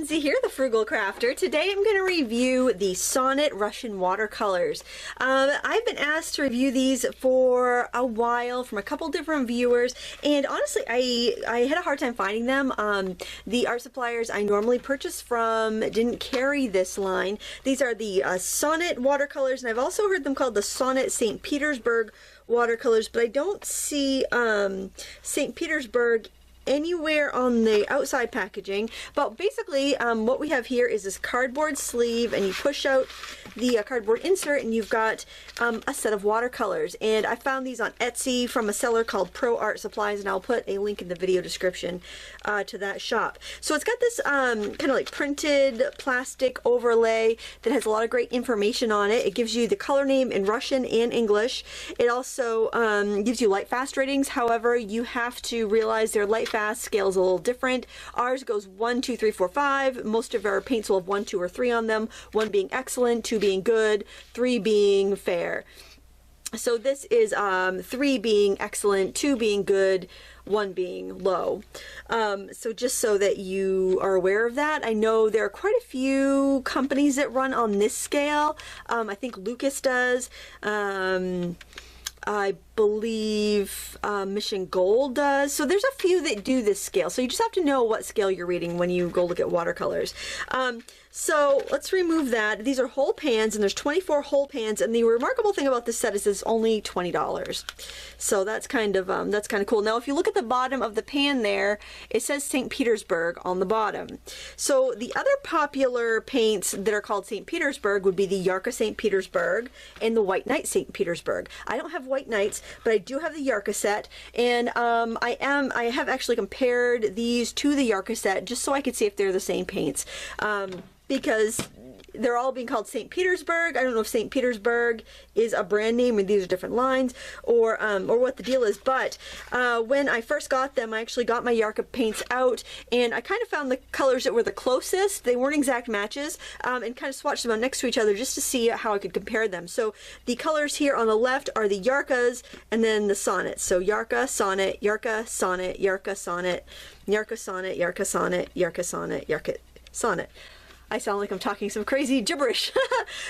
Lindsay here, the Frugal Crafter. Today I'm going to review the Sonnet Russian watercolors. I've been asked to review these for a while from a couple different viewers, and honestly I had a hard time finding them. The art suppliers I normally purchase from didn't carry this line. These are the Sonnet watercolors, and I've also heard them called the Sonnet St. Petersburg watercolors, but I don't see St. Petersburg anywhere on the outside packaging. But basically what we have here is this cardboard sleeve, and you push out the cardboard insert and you've got a set of watercolors. And I found these on Etsy from a seller called Pro Art Supplies, and I'll put a link in the video description to that shop. So it's got this kind of like printed plastic overlay that has a lot of great information on it. It gives you the color name in Russian and English. It also gives you Lightfast ratings. However, you have to realize their Lightfast scale is a little different. Ours goes 1, 2, 3, 4, 5. Most of our paints will have 1, 2, or 3 on them. 1 being excellent, 2 being good, 3 being fair. So this is 3 being excellent, 2 being good, 1 being low. So just so that you are aware of that. I know there are quite a few companies that run on this scale. I think Lucas does. I believe Mission Gold does. So there's a few that do this scale. So you just have to know what scale you're reading when you go look at watercolors. So let's remove that. These are whole pans, and there's 24 whole pans. And the remarkable thing about this set is it's only $20. So that's kind of cool. Now, if you look at the bottom of the pan there, it says St. Petersburg on the bottom. So the other popular paints that are called St. Petersburg would be the Yarka St. Petersburg and the White Knight St. Petersburg. I don't have White Knights, but I do have the Yarka set, and I have actually compared these to the Yarka set just so I could see if they're the same paints. Because they're all being called St. Petersburg. I don't know if St. Petersburg is a brand name and these are different lines, or what the deal is. But when I first got them, I actually got my Yarka paints out, and I kind of found the colors that were the closest. They weren't exact matches, and kind of swatched them out next to each other just to see how I could compare them. So the colors here on the left are the Yarkas, and then the Sonnets. So Yarka, Sonnet, Yarka, Sonnet, Yarka, Sonnet, Yarka, Sonnet, Yarka, Sonnet, Yarka, Sonnet, Yarka, Sonnet. I sound like I'm talking some crazy gibberish,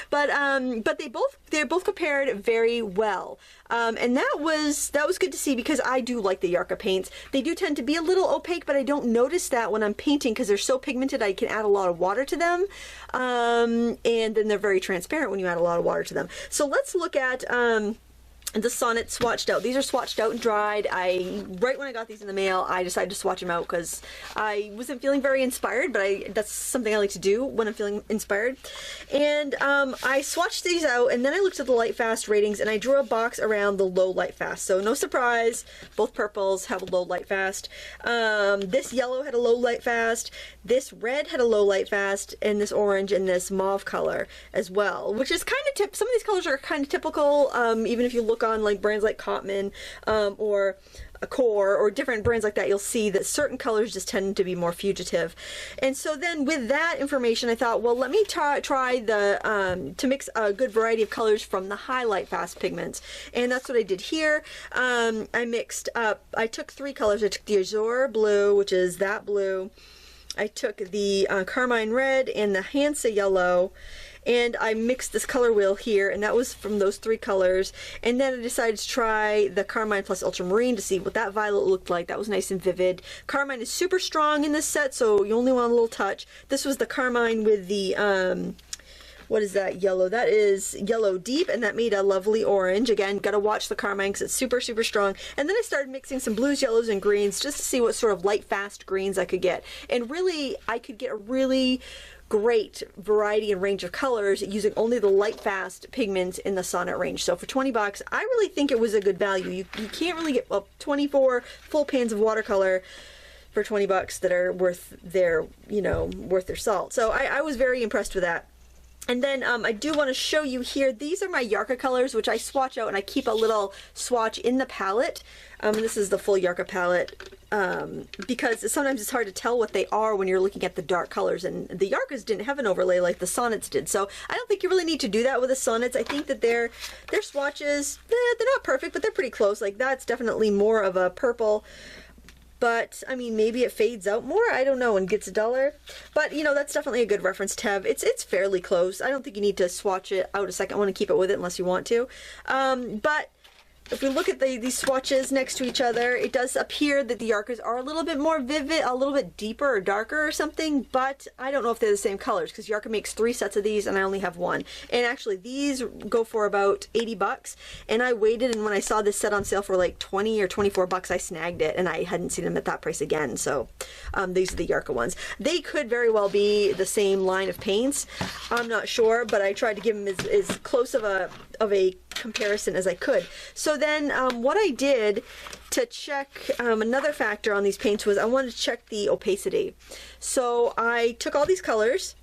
but they're both compared very well, and that was good to see, because I do like the Yarka paints. They do tend to be a little opaque, but I don't notice that when I'm painting because they're so pigmented. I can add a lot of water to them, and then they're very transparent when you add a lot of water to them. So let's look at the Sonnet swatched out. These are swatched out and dried. Right when I got these in the mail, I decided to swatch them out because I wasn't feeling very inspired, but that's something I like to do when I'm feeling inspired. And I swatched these out, and then I looked at the Lightfast ratings, and I drew a box around the low Lightfast. So no surprise, both purples have a low Lightfast. This yellow had a low Lightfast, this red had a low Lightfast, and this orange and this mauve color as well, which is kind of some of these colors are kind of typical, even if you look on like brands like Cotman or Core or different brands like that, you'll see that certain colors just tend to be more fugitive. And so then with that information, I thought, well, let me try to mix a good variety of colors from the high Lightfast pigments, and that's what I did here. I mixed up, I took 3 colors. I took the Azure blue, which is that blue. I took the Carmine red and the Hansa yellow, and I mixed this color wheel here, and that was from those 3 colors. And then I decided to try the Carmine plus Ultramarine to see what that violet looked like. That was nice and vivid. Carmine is super strong in this set, so you only want a little touch. This was the Carmine with the what is that yellow? That is yellow deep, and that made a lovely orange. Again, gotta watch the Carmine because it's super, super strong. And then I started mixing some blues, yellows, and greens just to see what sort of Lightfast greens I could get. And really, I could get a really great variety and range of colors using only the Lightfast pigments in the Sonnet range. So for 20 bucks, I really think it was a good value. You can't really get 24 full pans of watercolor for 20 bucks that are worth their, worth their salt. So I was very impressed with that. And then I do want to show you here, these are my Yarka colors, which I swatch out, and I keep a little swatch in the palette. This is the full Yarka palette, because sometimes it's hard to tell what they are when you're looking at the dark colors, and the Yarkas didn't have an overlay like the Sonnets did. So I don't think you really need to do that with the Sonnets. I think that their swatches, they're not perfect, but they're pretty close. Like that's definitely more of a purple but I mean, maybe it fades out more, I don't know, and gets duller. But you know, that's definitely a good reference to have. It's fairly close. I don't think you need to swatch it out a second. I want to keep it with it unless you want to. But if we look at these swatches next to each other, it does appear that the Yarkas are a little bit more vivid, a little bit deeper or darker or something, but I don't know if they're the same colors because Yarka makes 3 sets of these and I only have 1. And actually these go for about 80 bucks, and I waited, and when I saw this set on sale for like 20 or 24 bucks, I snagged it, and I hadn't seen them at that price again. So these are the Yarka ones. They could very well be the same line of paints. I'm not sure, but I tried to give them as close of a comparison as I could. So then what I did to check another factor on these paints was I wanted to check the opacity. So I took all these colors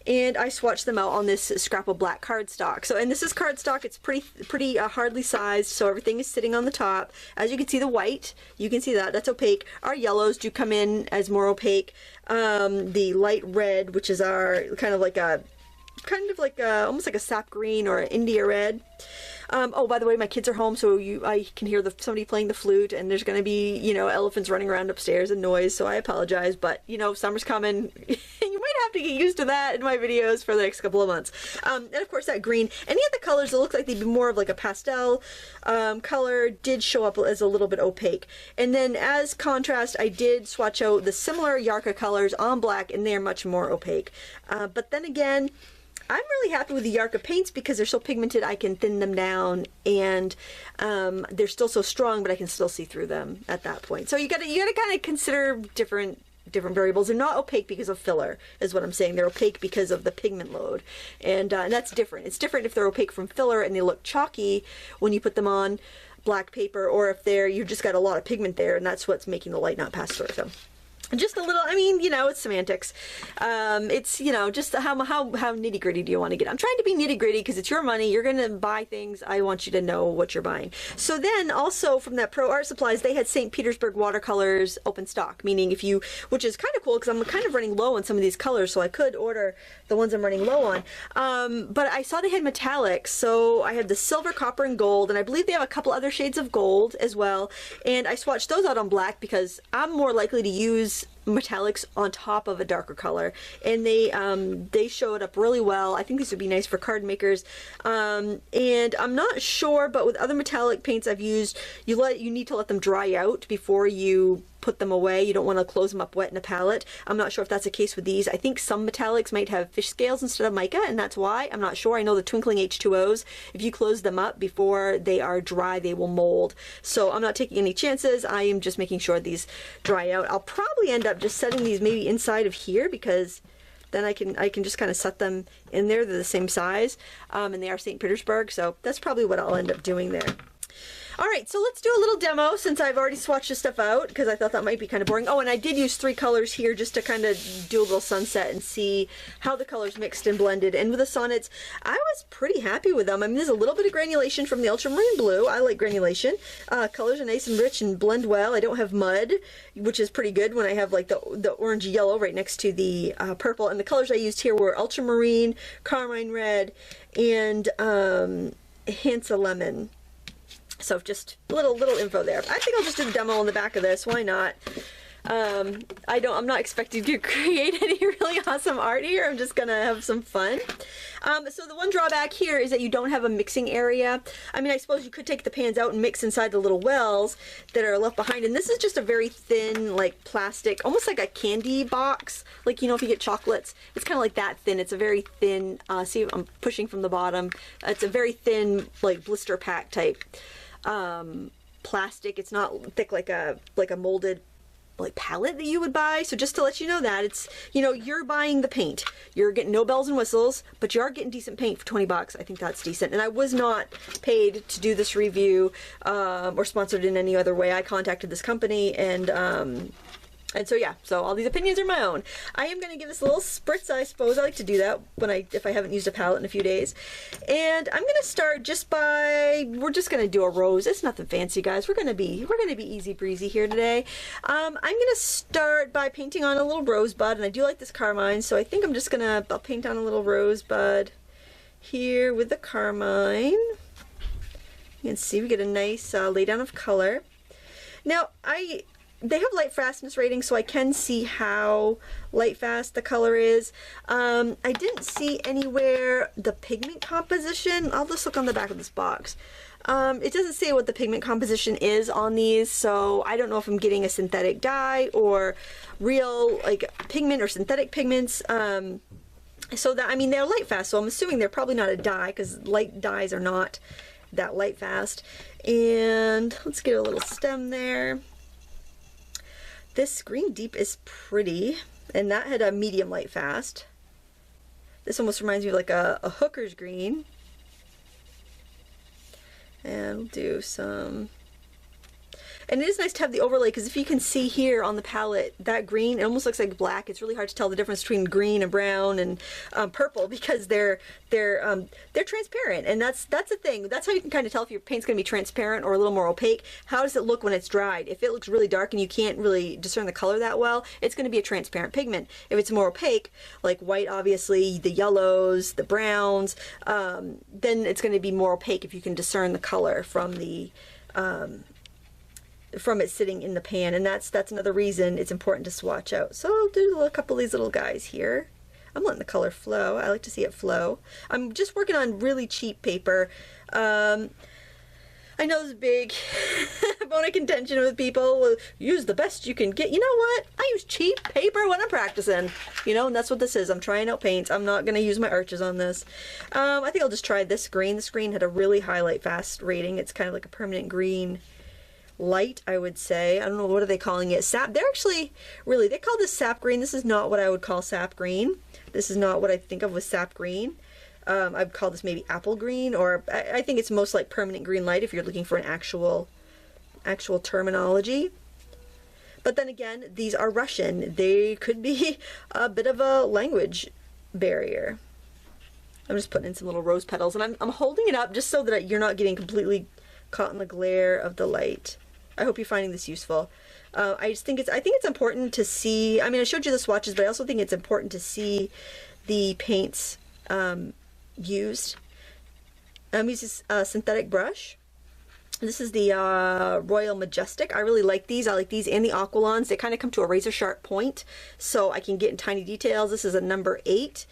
and I swatched them out on this scrap of black cardstock. So, and this is cardstock. It's pretty hardly sized, so everything is sitting on the top. As you can see, the white, you can see that's opaque. Our yellows do come in as more opaque. The light red, which is our kind of like almost like a sap green or an India red. Oh, by the way, my kids are home, so I can hear somebody playing the flute, and there's going to be, you know, elephants running around upstairs and noise, so I apologize, but, you know, summer's coming. You might have to get used to that in my videos for the next couple of months. And of course that green. Any of the colors that look like they'd be more of like a pastel color did show up as a little bit opaque. And then as contrast, I did swatch out the similar Yarka colors on black, and they're much more opaque. But then again, I'm really happy with the Yarka paints because they're so pigmented. I can thin them down, and they're still so strong, but I can still see through them at that point. So you gotta kind of consider different variables. They're not opaque because of filler, is what I'm saying. They're opaque because of the pigment load, and that's different. It's different if they're opaque from filler and they look chalky when you put them on black paper, or if you just got a lot of pigment there, and that's what's making the light not pass through. So just a little, I mean, you know, it's semantics. It's, you know, just how nitty gritty do you want to get? I'm trying to be nitty gritty because it's your money. You're going to buy things. I want you to know what you're buying. So then also from that Pro Art Supplies, they had St. Petersburg watercolors open stock, meaning which is kind of cool because I'm kind of running low on some of these colors, so I could order the ones I'm running low on. But I saw they had metallics, so I had the silver, copper, and gold, and I believe they have a couple other shades of gold as well. And I swatched those out on black because I'm more likely to use metallics on top of a darker color, and they showed up really well. I think these would be nice for card makers, and I'm not sure, but with other metallic paints I've used, you need to let them dry out before you put them away. You don't want to close them up wet in a palette. I'm not sure if that's the case with these. I think some metallics might have fish scales instead of mica, and that's why. I'm not sure. I know the twinkling H2Os, if you close them up before they are dry, they will mold. So I'm not taking any chances. I am just making sure these dry out. I'll probably end up just setting these maybe inside of here, because then I can just kind of set them in there. They're the same size, and they are St. Petersburg, so that's probably what I'll end up doing there. All right, so let's do a little demo since I've already swatched this stuff out, because I thought that might be kind of boring. Oh, and I did use 3 colors here just to kind of do a little sunset and see how the colors mixed and blended. And with the Sonnets, I was pretty happy with them. I mean, there's a little bit of granulation from the Ultramarine blue. I like granulation. Colors are nice and rich and blend well. I don't have mud, which is pretty good when I have like the orange yellow right next to the purple. And the colors I used here were Ultramarine, Carmine red, and hints of lemon. So just a little info there. I think I'll just do the demo on the back of this. Why not? I'm not expecting to create any really awesome art here. I'm just gonna have some fun. So the one drawback here is that you don't have a mixing area. I mean, I suppose you could take the pans out and mix inside the little wells that are left behind. And this is just a very thin, like plastic, almost like a candy box. Like, you know, if you get chocolates, it's kind of like that thin. It's a very thin, see, I'm pushing from the bottom. It's a very thin, like blister pack type plastic. It's not thick like a molded like palette that you would buy. So just to let you know that it's, you know, you're buying the paint, you're getting no bells and whistles, but you are getting decent paint for 20 bucks. I think that's decent. And I was not paid to do this review or sponsored in any other way. I contacted this company, and so yeah, so all these opinions are my own. I am going to give this a little spritz, I suppose. I like to do that if I haven't used a palette in a few days. And I'm going to start just we're just going to do a rose. It's nothing fancy, guys. We're going to be easy breezy here today. I'm going to start by painting on a little rosebud, and I do like this Carmine, so I think I'm just going to paint on a little rosebud here with the Carmine. You can see we get a nice laydown of color. Now, they have light fastness ratings, so I can see how light fast the color is. I didn't see anywhere the pigment composition. I'll just look on the back of this box. It doesn't say what the pigment composition is on these, so I don't know if I'm getting a synthetic dye or real like pigment or synthetic pigments. So that, I mean, they're light fast, so I'm assuming they're probably not a dye, because light dyes are not that light fast. And let's get a little stem there. This green deep is pretty, and that had a medium light fast. This almost reminds me of like a hooker's green. And we'll do some, and it is nice to have the overlay, because if you can see here on the palette, that green, it almost looks like black. It's really hard to tell the difference between green and brown and purple, because they're transparent, and that's the thing. That's how you can kind of tell if your paint's going to be transparent or a little more opaque. How does it look when it's dried? If it looks really dark and you can't really discern the color that well, it's going to be a transparent pigment. If it's more opaque, like white, obviously, the yellows, the browns, then it's going to be more opaque if you can discern the color from the from it sitting in the pan, and that's another reason it's important to swatch out. So I'll do a couple of these little guys here. I'm letting the color flow. I like to see it flow. I'm just working on really cheap paper. I know there's a big bone of contention with people. Well, use the best you can get. You know what? I use cheap paper when I'm practicing. You know, and that's what this is. I'm trying out paints. I'm not going to use my arches on this. I think I'll just try this green. This green had a really high light fast rating. It's kind of like a permanent green light, I would say. I don't know, what are they calling it? Sap. They're actually, really, they call this sap green. This is not what I would call sap green. This is not what I think of with sap green. I'd call this maybe apple green, or I think it's most like permanent green light if you're looking for an actual terminology. But then again, these are Russian. They could be a bit of a language barrier. I'm just putting in some little rose petals, and I'm holding it up just so that you're not getting completely caught in the glare of the light. I hope you're finding this useful. I think it's important to see. I mean, I showed you the swatches, but I also think it's important to see the paints used. I'm using a synthetic brush. This is the Royal Majestic. I really like these. I like these and the Aqualons. They kind of come to a razor sharp point, so I can get in tiny details. This is a number 8,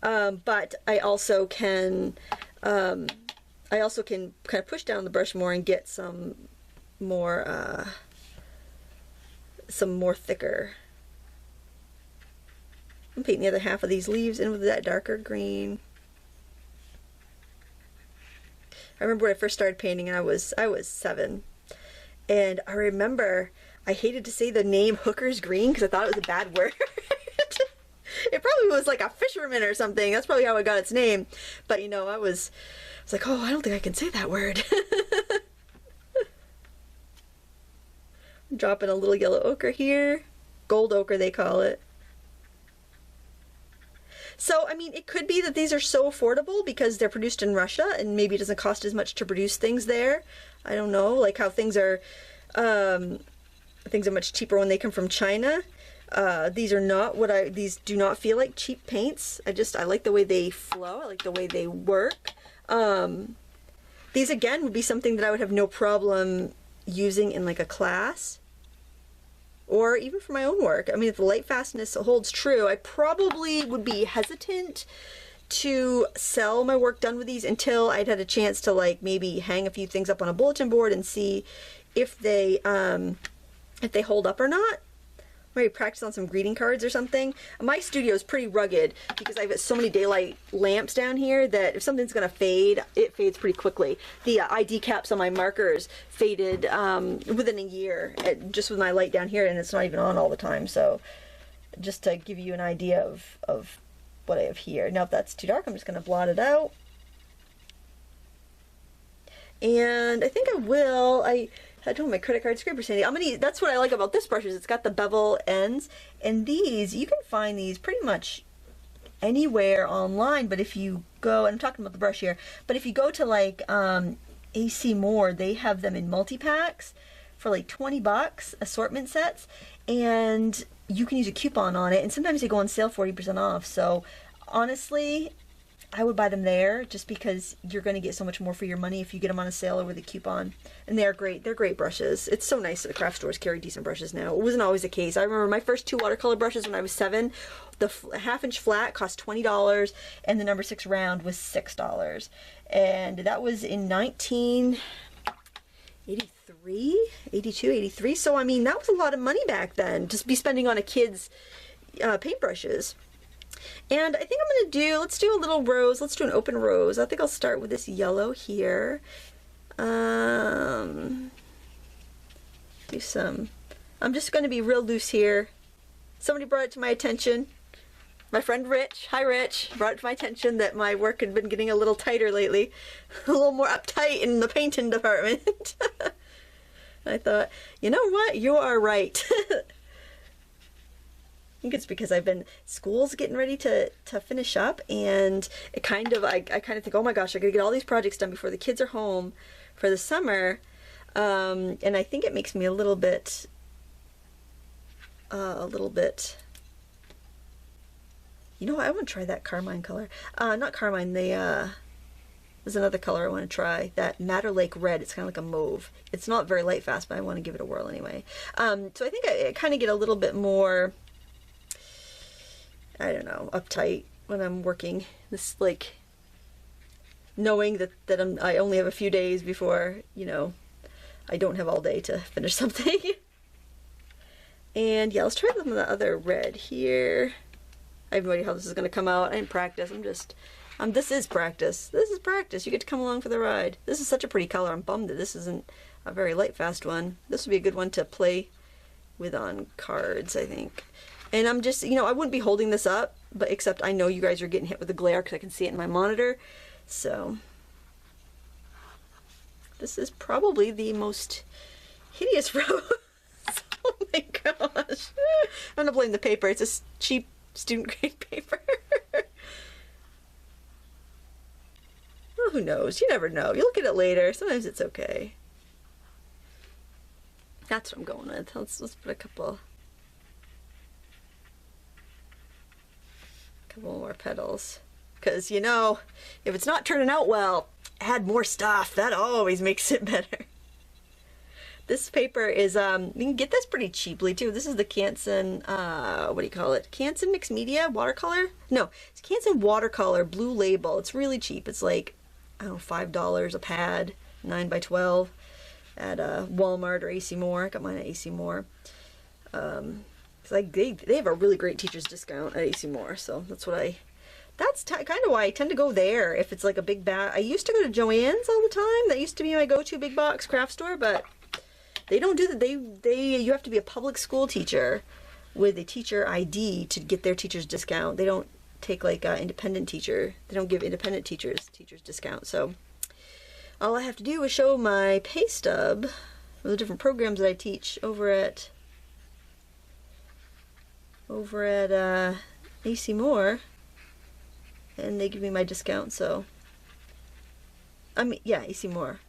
but I also can kind of push down the brush more and get some more thicker. I'm painting the other half of these leaves in with that darker green. I remember when I first started painting, and I was 7, and I remember I hated to say the name Hooker's Green because I thought it was a bad word. It probably was like a fisherman or something. That's probably how it got its name. But you know, I was like, oh, I don't think I can say that word. I'm dropping a little yellow ochre here. Gold ochre, they call it. So, I mean, it could be that these are so affordable because they're produced in Russia and maybe it doesn't cost as much to produce things there. I don't know, like how things are much cheaper when they come from China. These are not these do not feel like cheap paints. I like the way they flow. I like the way they work. These again would be something that I would have no problem using in like a class or even for my own work. I mean, if the light fastness holds true, I probably would be hesitant to sell my work done with these until I'd had a chance to like maybe hang a few things up on a bulletin board and see if they hold up or not. Maybe practice on some greeting cards or something. My studio is pretty rugged because I've got so many daylight lamps down here that if something's gonna fade, it fades pretty quickly. The ID caps on my markers faded within a year, just with my light down here, and it's not even on all the time. So just to give you an idea of what I have here. Now if that's too dark, I'm just gonna blot it out. And I think I will, I don't have my credit card scraper sandy. That's what I like about this brush is it's got the bevel ends, and these, you can find these pretty much anywhere online, but if you go, and I'm talking about the brush here, but if you go to like AC Moore, they have them in multi-packs for like 20 bucks, assortment sets, and you can use a coupon on it, and sometimes they go on sale 40% off. So honestly, I would buy them there just because you're going to get so much more for your money if you get them on a sale or with a coupon. And they're great. They're great brushes. It's so nice that the craft stores carry decent brushes now. It wasn't always the case. I remember my first 2 watercolor brushes when I was 7. The half-inch flat cost $20 and the number 6 round was $6. And that was in 1983, 82, 83. So, I mean, that was a lot of money back then, just be spending on a kid's paintbrushes. And I think I'm going to do, let's do a little rose. Let's do an open rose. I think I'll start with this yellow here. Do some, I'm just going to be real loose here. Somebody brought it to my attention. My friend Rich, hi Rich, brought it to my attention that my work had been getting a little tighter lately. A little more uptight in the painting department. I thought, you know what, you are right. I think it's because I've been, school's getting ready to finish up, and it kind of, I kind of think, oh my gosh, I gotta get all these projects done before the kids are home for the summer. And I think it makes me a little bit, you know what, I want to try that Carmine color. Not Carmine, there's another color I want to try. That Madder Lake Red. It's kind of like a mauve. It's not very light fast, but I want to give it a whirl anyway. So I think I kind of get a little bit more, I don't know, uptight when I'm working. This, like, knowing that I only have a few days before, you know, I don't have all day to finish something. And yeah, let's try some of the other red here. I have no idea how this is going to come out. I didn't practice. This is practice. This is practice. You get to come along for the ride. This is such a pretty color. I'm bummed that this isn't a very light fast one. This would be a good one to play with on cards, I think. And I'm just, you know, I wouldn't be holding this up, but except I know you guys are getting hit with the glare because I can see it in my monitor. So this is probably the most hideous rose. Oh my gosh. I'm going to blame the paper. It's a cheap student grade paper. Well, who knows? You never know. You look at it later. Sometimes it's okay. That's what I'm going with. Let's put a couple more petals. Because, you know, if it's not turning out well, add more stuff. That always makes it better. This paper is, you can get this pretty cheaply too. This is the Canson, what do you call it? Canson Mixed Media Watercolor? No, it's Canson Watercolor Blue Label. It's really cheap. It's like, I don't know, $5 a pad, 9x12 at Walmart or AC Moore. I got mine at AC Moore. It's like they have a really great teacher's discount at AC Moore, so that's what that's kind of why I tend to go there if it's like a big bag. I used to go to Joann's all the time. That used to be my go-to big box craft store, but they don't do that. You have to be a public school teacher with a teacher ID to get their teacher's discount. They don't take like independent teacher. They don't give independent teachers discount. So all I have to do is show my pay stub of the different programs that I teach over at AC Moore, and they give me my discount. So I mean, yeah, AC Moore.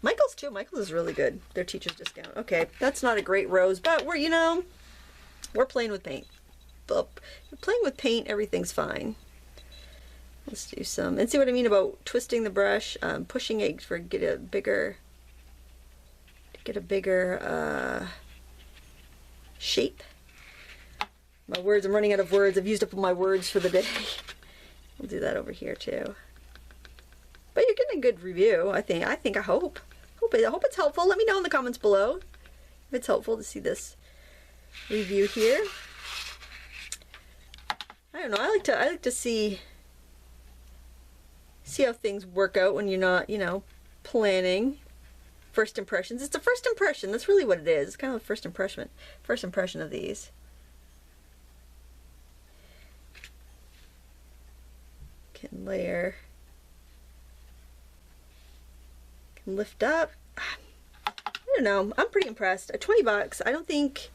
Michael's too. Michael's is really good. Their teacher's discount. Okay, that's not a great rose, but we're, you know, we're playing with paint. But you're playing with paint, everyth's fine. Let's do some, and see what I mean about twisting the brush, pushing it for get a bigger shape. My words, I'm running out of words. I've used up all my words for the day. We'll do that over here too. But you're getting a good review, I think. I hope it's helpful. Let me know in the comments below if it's helpful to see this review here. I don't know. I like to see how things work out when you're not, you know, planning. First impressions. It's a first impression. That's really what it is. It's kind of a first impression of these. Can layer. Lift up. I don't know. I'm pretty impressed. At 20 bucks, I don't think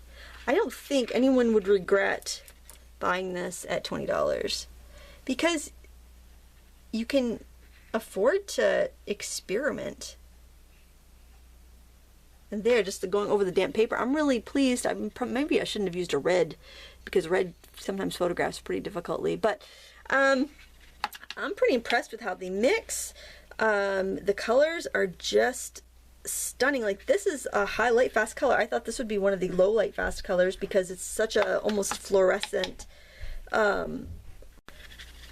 anyone would regret buying this at $20 because you can afford to experiment. And there, just going over the damp paper, I'm really pleased. Maybe I shouldn't have used a red because red sometimes photographs pretty difficultly, but I'm pretty impressed with how they mix. The colors are just stunning. Like, this is a high Lightfast color. I thought this would be one of the low Lightfast colors because it's such a almost fluorescent,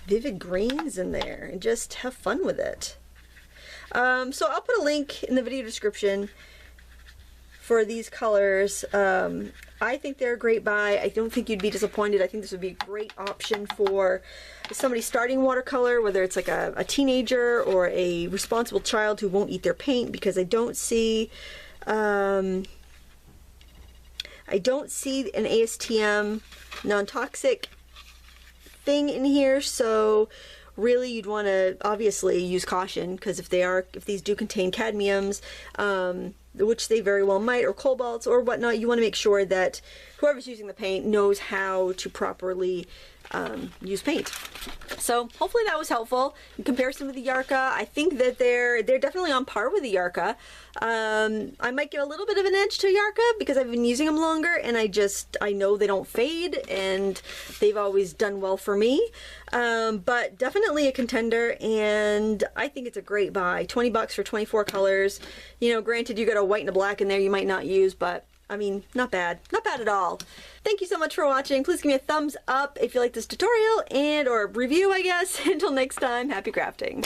vivid greens in there, and just have fun with it. So I'll put a link in the video description for these colors. I think they're a great buy. I don't think you'd be disappointed. I think this would be a great option for somebody starting watercolor, whether it's like a teenager or a responsible child who won't eat their paint, because I don't see an ASTM non-toxic thing in here, so really you'd want to obviously use caution, because if these do contain cadmiums, which they very well might, or cobalts or whatnot, you want to make sure that whoever's using the paint knows how to properly use paint. So hopefully that was helpful. In comparison with the Yarka, I think that they're definitely on par with the Yarka. I might give a little bit of an edge to Yarka because I've been using them longer, and I know they don't fade, and they've always done well for me. But definitely a contender, and I think it's a great buy. 20 bucks for 24 colors. You know, granted, you got a white and a black in there you might not use, but I mean, not bad. Not bad at all. Thank you so much for watching. Please give me a thumbs up if you like this tutorial or review, I guess. Until next time, happy crafting.